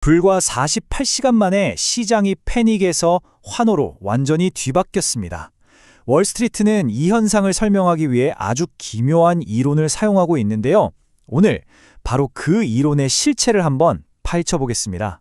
불과 48시간 만에 시장이 패닉에서 환호로 완전히 뒤바뀌었습니다. 월스트리트는 이 현상을 설명하기 위해 아주 기묘한 이론을 사용하고 있는데요. 오늘 바로 그 이론의 실체를 한번 파헤쳐 보겠습니다.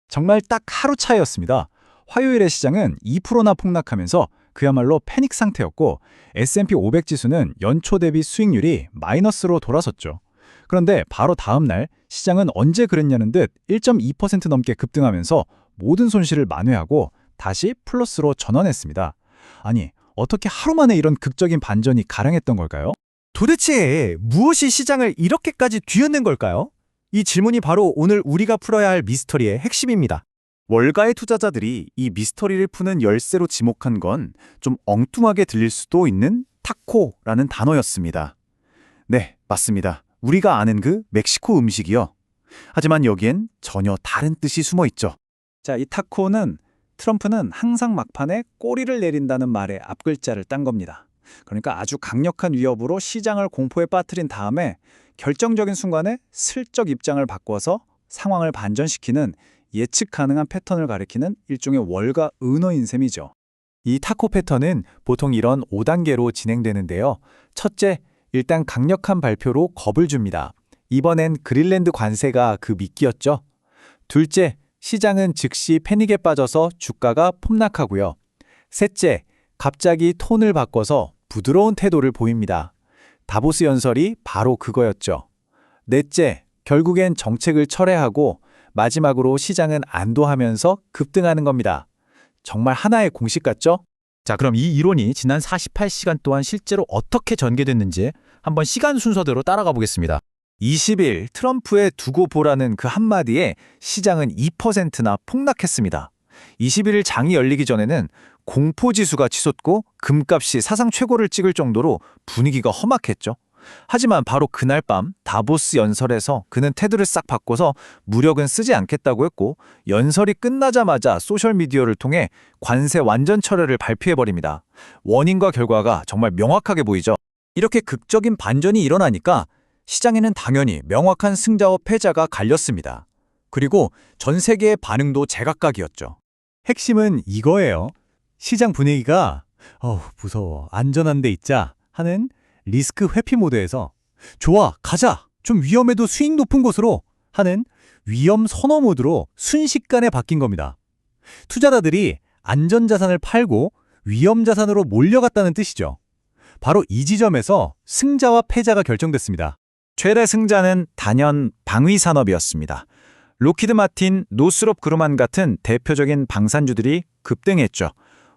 정말 딱 하루 차이였습니다. 화요일의 시장은 2%나 폭락하면서 그야말로 패닉 상태였고 S&P 500 지수는 연초 대비 수익률이 마이너스로 돌아섰죠. 그런데 바로 다음 날 시장은 언제 그랬냐는 듯 1.2% 넘게 급등하면서 모든 손실을 만회하고 다시 플러스로 전환했습니다. 아니, 어떻게 하루 만에 이런 극적인 반전이 가능했던 걸까요? 도대체 무엇이 시장을 이렇게까지 뒤흔든 걸까요? 이 질문이 바로 오늘 우리가 풀어야 할 미스터리의 핵심입니다. 월가의 투자자들이 이 미스터리를 푸는 열쇠로 지목한 건 좀 엉뚱하게 들릴 수도 있는 타코라는 단어였습니다. 네, 맞습니다. 우리가 아는 그 멕시코 음식이요. 하지만 여기엔 전혀 다른 뜻이 숨어 있죠. 자, 이 타코는 트럼프는 항상 막판에 꼬리를 내린다는 말의 앞글자를 딴 겁니다. 그러니까 아주 강력한 위협으로 시장을 공포에 빠뜨린 다음에 결정적인 순간에 슬쩍 입장을 바꿔서 상황을 반전시키는 예측 가능한 패턴을 가리키는 일종의 월가 은어인 셈이죠. 이 타코 패턴은 보통 이런 5단계로 진행되는데요. 첫째, 일단 강력한 발표로 겁을 줍니다. 이번엔 그린란드 관세가 그 미끼였죠. 둘째, 시장은 즉시 패닉에 빠져서 주가가 폭락하고요. 셋째, 갑자기 톤을 바꿔서 부드러운 태도를 보입니다. 다보스 연설이 바로 그거였죠. 넷째, 결국엔 정책을 철회하고 마지막으로 시장은 안도하면서 급등하는 겁니다. 정말 하나의 공식 같죠? 자, 그럼 이 이론이 지난 48시간 동안 실제로 어떻게 전개됐는지 한번 시간 순서대로 따라가 보겠습니다. 20일 트럼프의 두고 보라는 그 한마디에 시장은 2%나 폭락했습니다. 21일 장이 열리기 전에는 공포지수가 치솟고 금값이 사상 최고를 찍을 정도로 분위기가 험악했죠. 하지만 바로 그날 밤 다보스 연설에서 그는 태도를 싹 바꿔서 무력은 쓰지 않겠다고 했고 연설이 끝나자마자 소셜미디어를 통해 관세 완전 철회를 발표해버립니다. 원인과 결과가 정말 명확하게 보이죠. 이렇게 극적인 반전이 일어나니까 시장에는 당연히 명확한 승자와 패자가 갈렸습니다. 그리고 전 세계의 반응도 제각각이었죠. 핵심은 이거예요. 시장 분위기가 무서워, 안전한 데 있자 하는 리스크 회피 모드에서 좋아, 가자, 좀 위험해도 수익 높은 곳으로 하는 위험 선호 모드로 순식간에 바뀐 겁니다. 투자자들이 안전자산을 팔고 위험자산으로 몰려갔다는 뜻이죠. 바로 이 지점에서 승자와 패자가 결정됐습니다. 최대 승자는 단연 방위산업이었습니다. 로키드 마틴, 노스롭 그루만 같은 대표적인 방산주들이 급등했죠.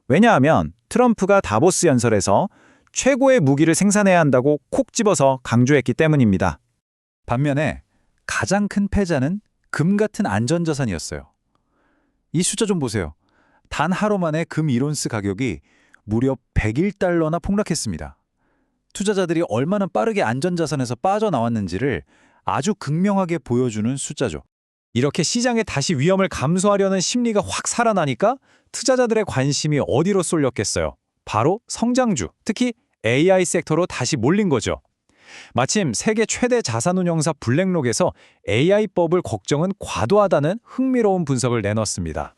왜냐하면 트럼프가 다보스 연설에서 최고의 무기를 생산해야 한다고 콕 집어서 강조했기 때문입니다. 반면에 가장 큰 패자는 금 같은 안전자산이었어요. 이 숫자 좀 보세요. 단 하루 만에 금 1온스 가격이 무려 101달러나 폭락했습니다. 투자자들이 얼마나 빠르게 안전자산에서 빠져나왔는지를 아주 극명하게 보여주는 숫자죠. 이렇게 시장에 다시 위험을 감수하려는 심리가 확 살아나니까 투자자들의 관심이 어디로 쏠렸겠어요? 바로 성장주, 특히 AI 섹터로 다시 몰린 거죠. 마침 세계 최대 자산운용사 블랙록에서 AI법을 걱정은 과도하다는 흥미로운 분석을 내놨습니다.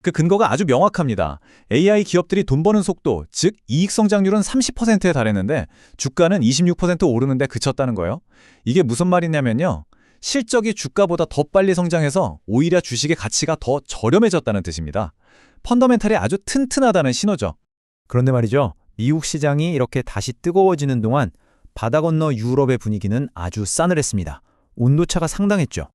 그 근거가 아주 명확합니다. AI 기업들이 돈 버는 속도, 즉 이익 성장률은 30%에 달했는데 주가는 26% 오르는데 그쳤다는 거예요. 이게 무슨 말이냐면요. 실적이 주가보다 더 빨리 성장해서 오히려 주식의 가치가 더 저렴해졌다는 뜻입니다. 펀더멘탈이 아주 튼튼하다는 신호죠. 그런데 말이죠. 미국 시장이 이렇게 다시 뜨거워지는 동안 바다 건너 유럽의 분위기는 아주 싸늘했습니다. 온도차가 상당했죠.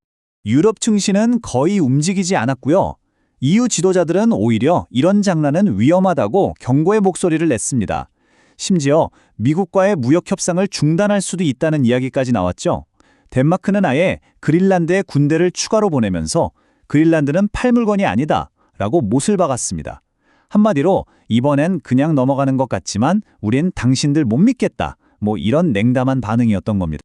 유럽 증시는 거의 움직이지 않았고요. EU 지도자들은 오히려 이런 장난은 위험하다고 경고의 목소리를 냈습니다. 심지어 미국과의 무역 협상을 중단할 수도 있다는 이야기까지 나왔죠. 덴마크는 아예 그린란드에 군대를 추가로 보내면서 그린란드는 팔 물건이 아니다 라고 못을 박았습니다. 한마디로 이번엔 그냥 넘어가는 것 같지만 우린 당신들 못 믿겠다. 뭐 이런 냉담한 반응이었던 겁니다.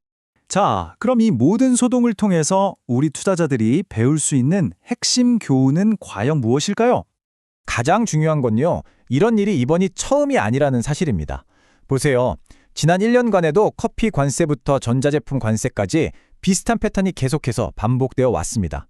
자, 그럼 이 모든 소동을 통해서 우리 투자자들이 배울 수 있는 핵심 교훈은 과연 무엇일까요? 가장 중요한 건요. 이런 일이 이번이 처음이 아니라는 사실입니다. 보세요. 지난 1년간에도 커피 관세부터 전자제품 관세까지 비슷한 패턴이 계속해서 반복되어 왔습니다.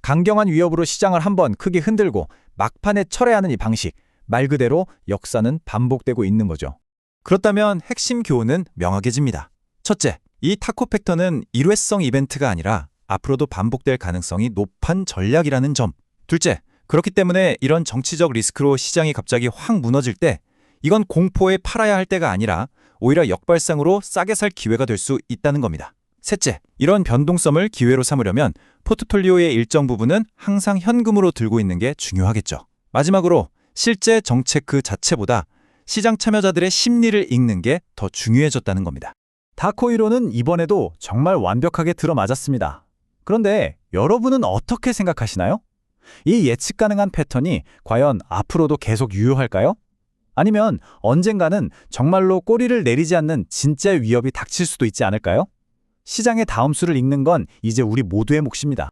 강경한 위협으로 시장을 한번 크게 흔들고 막판에 철회하는 이 방식, 말 그대로 역사는 반복되고 있는 거죠. 그렇다면 핵심 교훈은 명확해집니다. 첫째, 이 타코 팩터는 일회성 이벤트가 아니라 앞으로도 반복될 가능성이 높은 전략이라는 점. 둘째, 그렇기 때문에 이런 정치적 리스크로 시장이 갑자기 확 무너질 때 이건 공포에 팔아야 할 때가 아니라 오히려 역발상으로 싸게 살 기회가 될 수 있다는 겁니다. 셋째, 이런 변동성을 기회로 삼으려면 포트폴리오의 일정 부분은 항상 현금으로 들고 있는 게 중요하겠죠. 마지막으로 실제 정책 그 자체보다 시장 참여자들의 심리를 읽는 게 더 중요해졌다는 겁니다. 다코이로는 이번에도 정말 완벽하게 들어맞았습니다. 그런데 여러분은 어떻게 생각하시나요? 이 예측 가능한 패턴이 과연 앞으로도 계속 유효할까요? 아니면 언젠가는 정말로 꼬리를 내리지 않는 진짜 위협이 닥칠 수도 있지 않을까요? 시장의 다음 수를 읽는 건 이제 우리 모두의 몫입니다.